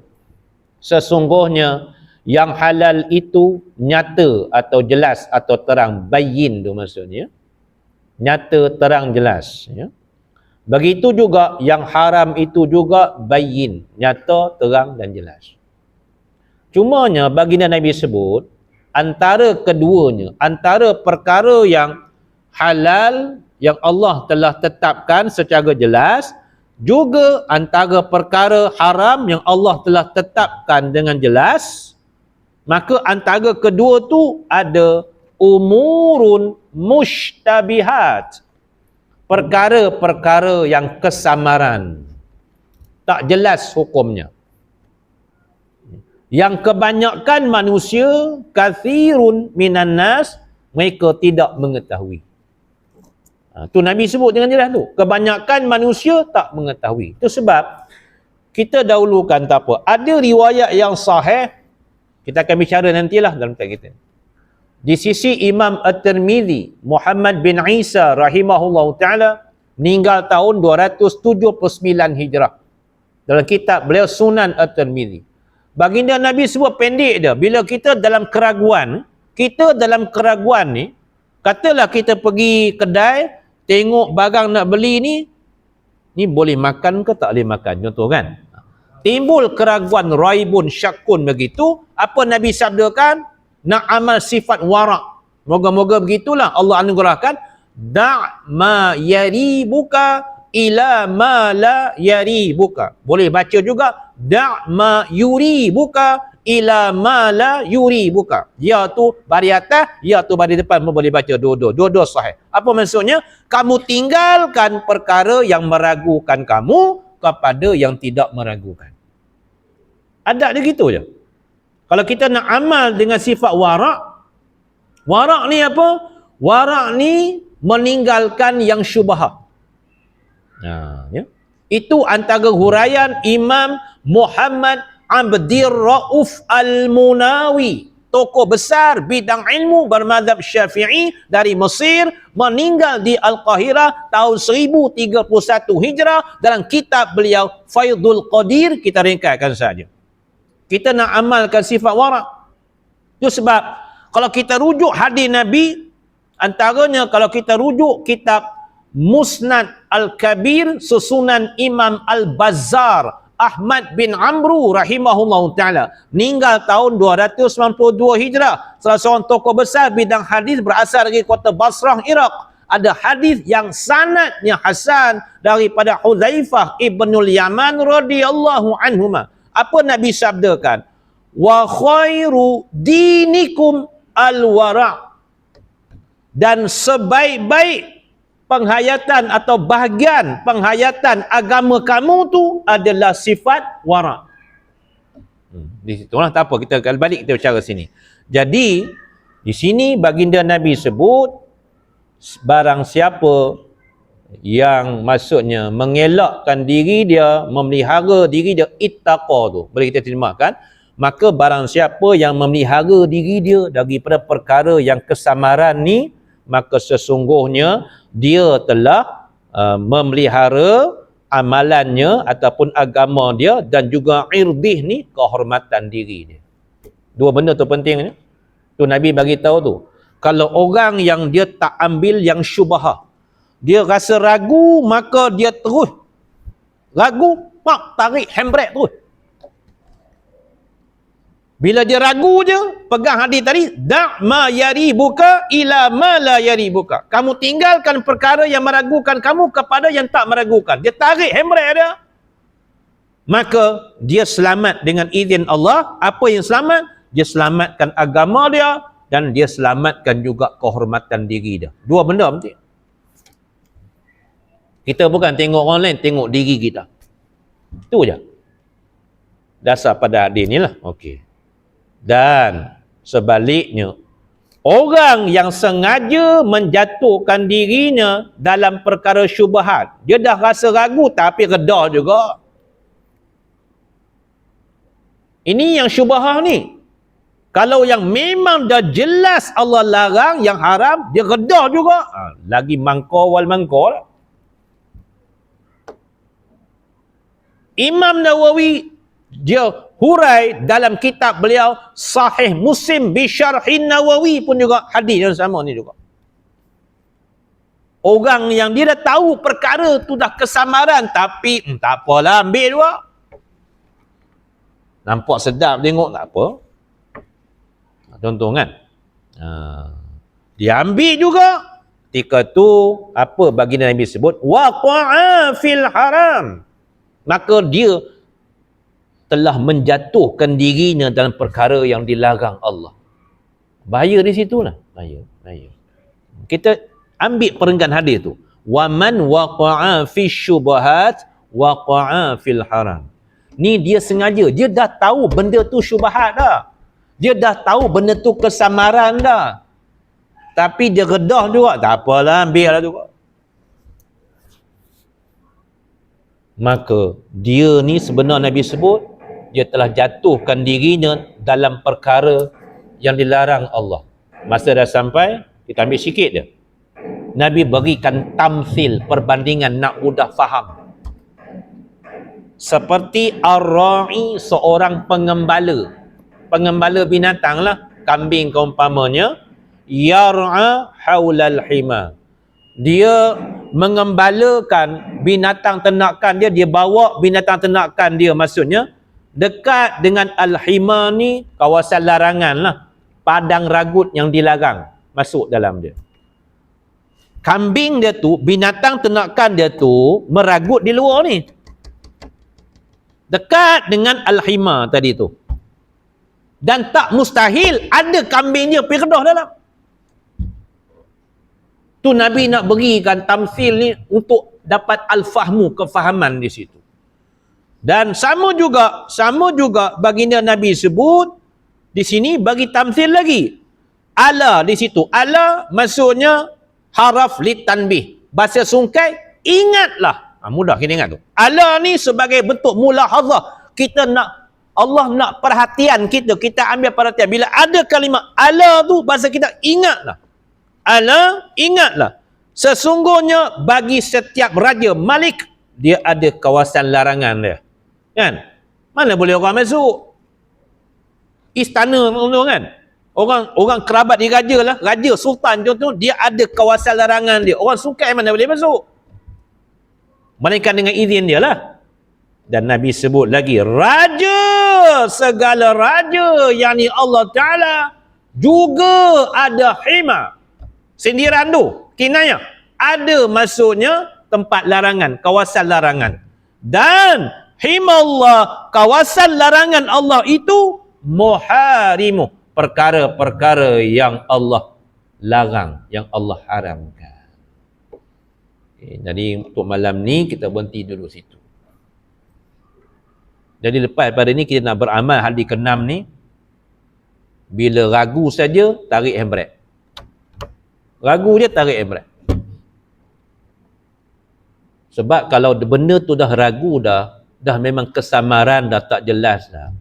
sesungguhnya yang halal itu nyata atau jelas atau terang, bayyin tu maksudnya, nyata, terang, jelas, ya. Begitu juga yang haram itu juga bayyin, nyata, terang dan jelas. Cumanya baginda Nabi sebut antara keduanya, antara perkara yang halal yang Allah telah tetapkan secara jelas, juga antara perkara haram yang Allah telah tetapkan dengan jelas, maka antara kedua tu ada umurun mushtabihat, perkara-perkara yang kesamaran, tak jelas hukumnya, yang kebanyakan manusia, kathirun minan nas, mereka tidak mengetahui. Tu Nabi sebut dengan jelas tu. Kebanyakan manusia tak mengetahui. Itu sebab kita dahulukan tak apa. Ada riwayat yang sahih, kita akan bicara nantilah dalam kitab kita. Di sisi Imam At-Tirmidzi, Muhammad bin Isa rahimahullah ta'ala, meninggal tahun 279 Hijrah. Dalam kitab beliau Sunan At-Tirmidzi. Baginda Nabi sebut pendek dia. Bila kita dalam keraguan ni, katalah kita pergi kedai, tengok barang nak beli ni boleh makan ke tak boleh makan, contoh kan. Timbul keraguan, raibun, syakun begitu. Apa Nabi sabdakan? Nak amal sifat warak. Moga-moga begitulah Allah anugerahkan. Da' ma yaribuka ila ma la yaribuka. Boleh baca juga. Da' ma yuribuka ila ma la yuribuka. Ya tu bari atas, ya tu bari depan pun boleh baca dua-dua sahih. Apa maksudnya? Kamu tinggalkan perkara yang meragukan kamu kepada yang tidak meragukan. Ada dia gitu je. Kalau kita nak amal dengan sifat warak ni apa? Warak ni meninggalkan yang syubhat. Ya. Itu antara huraian Imam Muhammad Abdir Rauf Al-Munawi, tokoh besar bidang ilmu bermadzhab Syafi'i dari Mesir, meninggal di Al-Qahirah tahun 1031 Hijrah. Dalam kitab beliau Faidul Qadir, kita ringkaskan saja. Kita nak amalkan sifat warak. Itu sebab kalau kita rujuk hadis Nabi, antaranya kalau kita rujuk kitab Musnad Al-Kabir susunan Imam Al-Bazzar Ahmad bin Amru rahimahullah ta'ala, meninggal tahun 292 Hijrah. Salah seorang tokoh besar bidang hadis, berasal dari kota Basrah, Iraq. Ada hadis yang sanadnya hasan daripada Hudzaifah ibnul Yaman radhiyallahu anhuma. Apa Nabi sabdakan? Wa khairu dinikum al-wara'. Dan sebaik-baik penghayatan atau bahagian penghayatan agama kamu tu adalah sifat wara'. Di situlah tak apa, kita balik kita bicara sini. Jadi di sini baginda Nabi sebut barang siapa yang maksudnya mengelakkan diri dia, memelihara diri dia, ittaqa tu boleh kita terjemahkan, maka barang siapa yang memelihara diri dia daripada perkara yang kesamaran ni, maka sesungguhnya dia telah memelihara amalannya ataupun agama dia dan juga irdih ni, kehormatan diri dia. Dua benda tu pentingnya. Tu Nabi bagi tahu tu. Kalau orang yang dia tak ambil yang syubhah, dia rasa ragu, maka dia terus ragu, tarik handbrake terus. Bila dia ragu je, pegang hadis tadi, da' ma yaribuka ila ma la yaribuka. Kamu tinggalkan perkara yang meragukan kamu kepada yang tak meragukan. Dia tarik handbrake dia. Maka dia selamat dengan izin Allah. Apa yang selamat? Dia selamatkan agama dia dan dia selamatkan juga kehormatan diri dia. Dua benda penting. Kita bukan tengok orang lain, tengok diri kita. Itu je. Dasar pada hadis ni lah. Okey. Dan sebaliknya, orang yang sengaja menjatuhkan dirinya dalam perkara syubhat, dia dah rasa ragu tapi redha juga. Ini yang syubhat ni. Kalau yang memang dah jelas Allah larang, yang haram, dia redha juga. Lagi mangkor wal mangkor lah. Imam Nawawi dia hurai dalam kitab beliau Sahih Muslim bi Syarhin Nawawi pun juga hadis yang sama ni juga. Orang yang dia dah tahu perkara tu dah kesamaran tapi tak apalah, ambil juga. Nampak sedap tengok, tak apa. Contoh kan. Dia ambil juga. Ketika tu apa baginda Nabi sebut? Waqa'a fil haram. Maka dia telah menjatuhkan dirinya dalam perkara yang dilarang Allah. Bahaya di situlah. Bahaya. Kita ambil perenggan hadis tu. Wa man waqa'a fi syubhat waqa'a fil haram. Ni dia sengaja. Dia dah tahu benda tu syubhat dah. Dia dah tahu benda tu kesamaran dah. Tapi dia redah juga. Tak apalah, ambil lah juga. maka dia ni sebenarnya Nabi sebut dia telah jatuhkan dirinya dalam perkara yang dilarang Allah. Masa dah sampai, kita ambil sikit je. Nabi berikan tamsil, perbandingan nak mudah faham. Seperti ar-ra'i, seorang pengembala. Pengembala binatang lah, kambing keumpamanya, yar'a haulal hima. Dia mengembalakan binatang ternakan dia, dia bawa binatang ternakan dia, maksudnya dekat dengan al-hima ni kawasan larangan lah, padang ragut yang dilarang masuk dalam dia. Kambing dia tu, binatang ternakan dia tu meragut di luar ni, dekat dengan al-hima tadi tu, dan tak mustahil ada kambing dia pergi kedah dalam tu. Nabi nak berikan tamsil ni untuk dapat al-fahmu, kefahaman di situ. Dan sama juga baginda Nabi sebut di sini bagi tamsil lagi. Ala di situ. Ala maksudnya haraf litanbih. Bahasa sungkai, ingatlah. Mudah kita ingat tu. Ala ni sebagai bentuk mulahazah. Kita nak, Allah nak perhatian kita. Kita ambil perhatian. Bila ada kalimah ala tu, bahasa kita ingatlah. Ala, ingatlah. Sesungguhnya bagi setiap raja, malik, dia ada kawasan larangan dia. Kan? Mana boleh orang masuk? Istana contoh kan? Orang kerabat dia raja lah, raja, sultan contoh, dia ada kawasan larangan dia. Orang sungkai mana boleh masuk? Melainkan dengan izin dia lah. Dan Nabi sebut lagi, raja, segala raja, yakni Allah Ta'ala, juga ada hima. Sindiran tu, kinayah. Ada maksudnya tempat larangan, kawasan larangan. Dan himallah, kawasan larangan Allah itu muharimu, perkara-perkara yang Allah larang, yang Allah haramkan. Jadi untuk malam ni kita berhenti dulu situ. Jadi lepas pada ni kita nak beramal hadis ke-6 ni. Bila ragu saja, tarik handbrake. Ragu je, tarik handbrake. Sebab kalau benda tu dah ragu dah memang kesamaran dah tak jelas dah.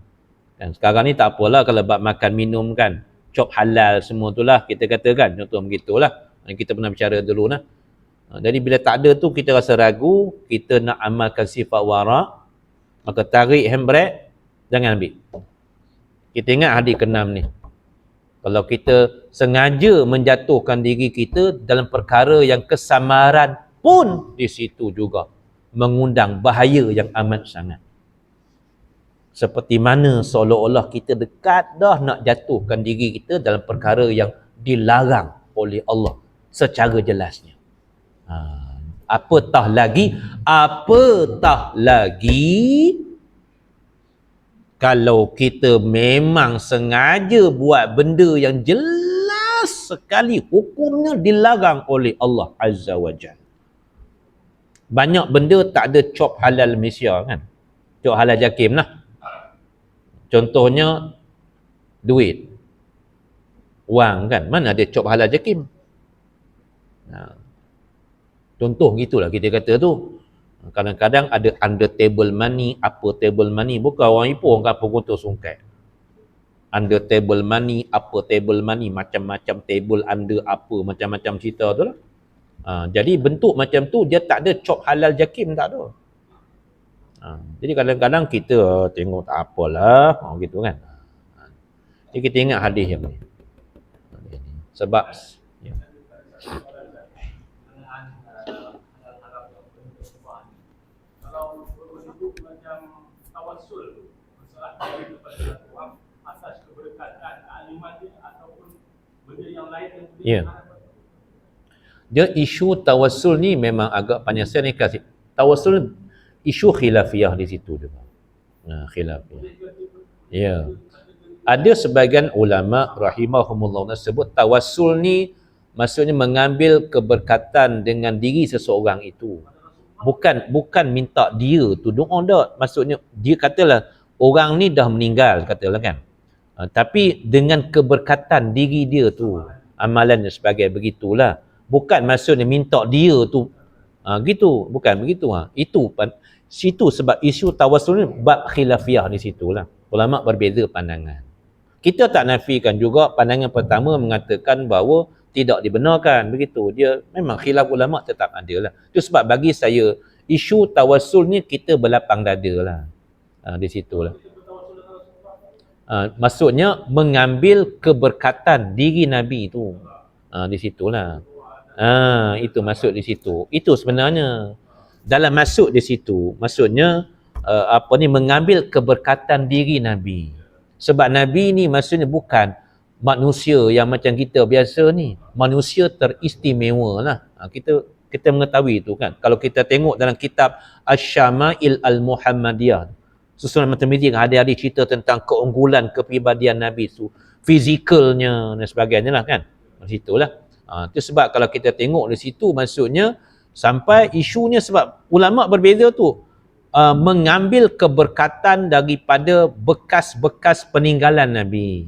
Dan sekarang ni tak apalah kalau bab makan minum kan, cop halal semua tu lah kita katakan, contoh begitulah. Kita pernah bicara dulu lah. Jadi bila tak ada tu kita rasa ragu, kita nak amalkan sifat wara', maka tarik handbrake, jangan ambil. Kita ingat hadis ke-6 ni. Kalau kita sengaja menjatuhkan diri kita dalam perkara yang kesamaran pun di situ juga mengundang bahaya yang amat sangat. Seperti mana seolah-olah kita dekat dah nak jatuhkan diri kita dalam perkara yang dilarang oleh Allah secara jelasnya. Apatah lagi kalau kita memang sengaja buat benda yang jelas sekali hukumnya dilarang oleh Allah Azza wa Jalla. Banyak benda tak ada cop halal Malaysia kan. Cop halal JAKIM lah. Contohnya duit, wang kan. Mana ada cop halal JAKIM? Contoh gitulah kita kata tu. Kadang-kadang ada under table money, upper table money. Bukan orang Ipoh, orang kampung Guntur Sungkai. Under table money, upper table money, macam-macam table under upper, macam-macam cerita tu lah. Jadi bentuk macam tu dia tak ada cop halal JAKIM, tak ada. Jadi kadang-kadang kita tengok tak apalah, gitu kan. Jadi kita ingat hadis yang ni. Sebab ya. Kalau bersebut macam tawassul, berserah kepada Tuhan atas keberkatan kealiman dia ataupun benda yang lain yang Ya. Dia isu tawassul ni memang agak panjang. Saya ni kasih tawassul isu khilafiyah di situ juga. Khilafiyah. Ya. Ada sebagian ulama rahimahumullah sebut tawassul ni maksudnya mengambil keberkatan dengan diri seseorang itu. Bukan minta dia tu doa dak. Maksudnya dia katalah orang ni dah meninggal katalah kan. Tapi dengan keberkatan diri dia tu, amalannya sebagai begitulah. Bukan maksudnya minta dia tu gitu, bukan begitu. Itu Situ sebab isu tawassul ni bab khilafiyah di situlah. Ulama berbeza pandangan. Kita tak nafikan juga pandangan pertama mengatakan bahawa tidak dibenarkan begitu. Dia memang khilaf ulama tetap ada lah. Itu sebab bagi saya isu tawassul ni kita berlapang dada lah. Di situlah. Maksudnya mengambil keberkatan diri Nabi tu. Di situlah. Itu maksud di situ. Itu sebenarnya dalam masuk di situ maksudnya mengambil keberkatan diri Nabi. Sebab Nabi ni maksudnya bukan manusia yang macam kita biasa ni. Manusia teristimewa lah. Kita mengetahui itu kan. Kalau kita tengok dalam kitab Asy-Syama'il Al-Muhammadiyah, susunan matematik hari-hari cerita tentang keunggulan kepribadian Nabi tu, fizikalnya dan sebagainya lah kan. Di situlah. Itu sebab kalau kita tengok di situ maksudnya sampai isunya sebab ulama berbeza tu mengambil keberkatan daripada bekas-bekas peninggalan Nabi.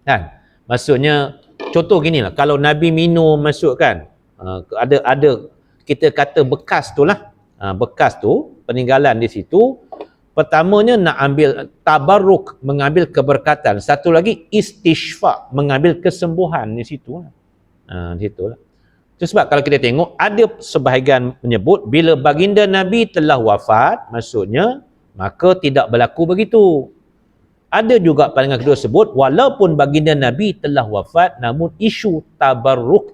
Kan? Maksudnya contoh gini lah, kalau Nabi minum masuk kan, ada kita kata bekas tu lah, bekas tu peninggalan di situ. Pertamanya nak ambil tabarruk, mengambil keberkatan. Satu lagi istishfa, mengambil kesembuhan di situ lah. Di situ lah. Itu sebab kalau kita tengok ada sebahagian menyebut bila baginda Nabi telah wafat maksudnya maka tidak berlaku begitu. Ada juga pandangan kedua sebut walaupun baginda Nabi telah wafat namun isu tabarruk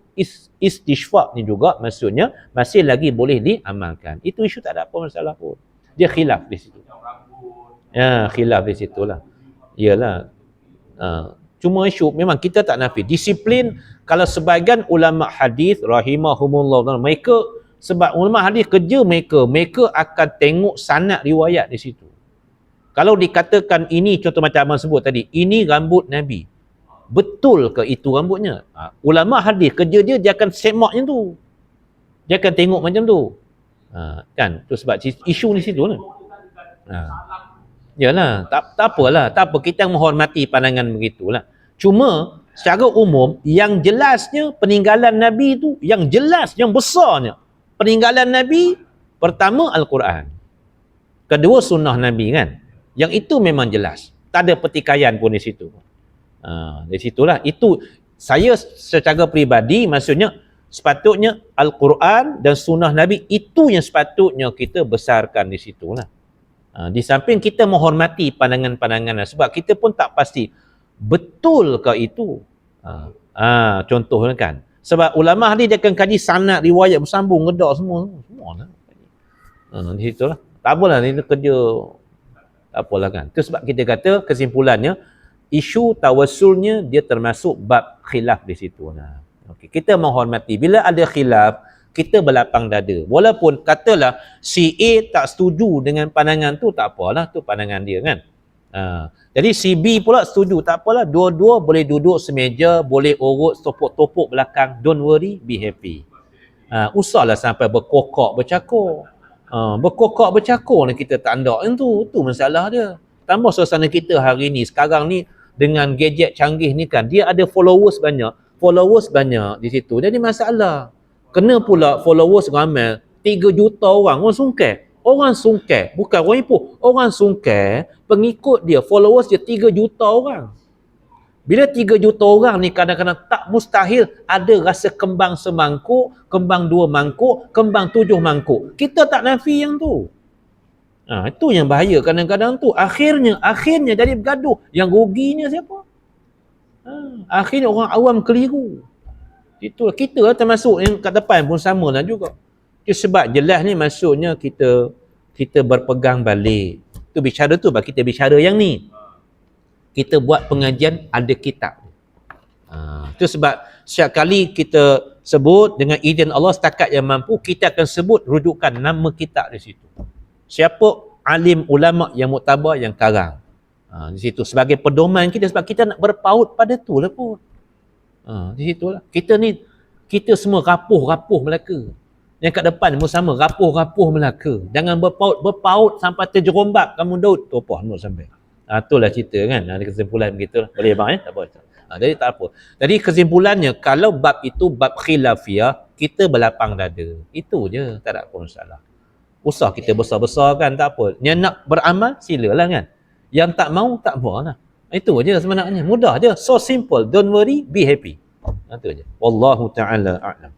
istishfa ni juga maksudnya masih lagi boleh diamalkan. Itu isu tak ada apa masalah pun. Dia khilaf di situ. Ya, khilaf di situlah. Iyalah. Cuma isu memang kita tak nafi disiplin. Kalau sebahagian ulama hadis rahimahumullah, mereka sebab ulama hadis kerja mereka akan tengok sanad riwayat di situ. Kalau dikatakan ini contoh macam abang sebut tadi, ini rambut Nabi, betul ke itu rambutnya? Ulama hadis kerja dia akan semak macam tu, dia akan tengok macam tu, kan? Tu sebab isu di situ lah. Yalah, tak apalah, tak apa, kita menghormati pandangan begitulah. Cuma secara umum yang jelasnya peninggalan Nabi tu, yang jelas, yang besarnya peninggalan Nabi, pertama Al-Quran, kedua sunnah Nabi kan. Yang itu memang jelas, tak ada pertikaian pun di situ. Di situlah, itu saya secara peribadi maksudnya sepatutnya Al-Quran dan sunnah Nabi itu yang sepatutnya kita besarkan di situlah. Di samping kita menghormati pandangan-pandangan sebab kita pun tak pasti betul ke itu. Contohnya kan, sebab ulama hadis dia akan kaji sanad riwayat bersambung ngedak semua lah. Di situlah. Tak apalah, ini kerja tak apalah kan. Itu sebab kita kata kesimpulannya isu tawassulnya dia termasuk bab khilaf di situ. Okey, kita menghormati bila ada khilaf, kita berlapang dada. Walaupun katalah si A tak setuju dengan pandangan tu, tak apalah, tu pandangan dia kan. Jadi si B pula setuju, tak apalah, dua-dua boleh duduk semeja, boleh urut topuk-topuk belakang, don't worry, be happy. Usahlah sampai berkokok bercakap. Berkokok bercakap ni kita tak andak tu masalah dia. Tambah suasana kita hari ni, sekarang ni dengan gadget canggih ni kan, dia ada followers banyak di situ. Jadi masalah. Kena pula followers ramai 3 juta orang sungkai, bukan orang ipoh, orang sungkai, pengikut dia, followers dia 3 juta orang. Bila 3 juta orang ni kadang-kadang tak mustahil ada rasa kembang semangkuk, kembang 2 mangkuk, kembang 7 mangkuk. Kita tak nafi yang tu. Itu yang bahaya kadang-kadang tu. Akhirnya jadi bergaduh. Yang ruginya siapa? Akhirnya orang awam keliru. Itulah, kita termasuk yang kat depan pun sama lah juga. Itu sebab jelas ni maksudnya kita berpegang balik. Tu bicara tu, kita bicara yang ni. Kita buat pengajian ada kitab. Itu sebab setiap kali kita sebut dengan izin Allah setakat yang mampu, kita akan sebut rujukan nama kitab di situ. Siapa alim ulama yang muktabar yang karang. Di situ sebagai pedoman kita, sebab kita nak berpaut pada tu lah pun. Di situlah. Kita semua rapuh Melaka. Yang kat depan pun sama, rapuh Melaka. Jangan berpaut sampai terjerombak kamu Daud. Topah nak sampai. Itulah cerita kan. Ada kesimpulan begitu. Boleh bang tak apa. Jadi tak apa. Jadi kesimpulannya, kalau bab itu bab khilafiyah, kita berlapang dada. Itu je, tak ada apa masalah. usah kita besar-besarkan, tak apa. Yang nak beramal, silalah kan. Yang tak mau, tak apalah. Itu aja sebenarnya. Mudah je. So simple. Don't worry, be happy. Itu aja. Wallahu ta'ala a'lam.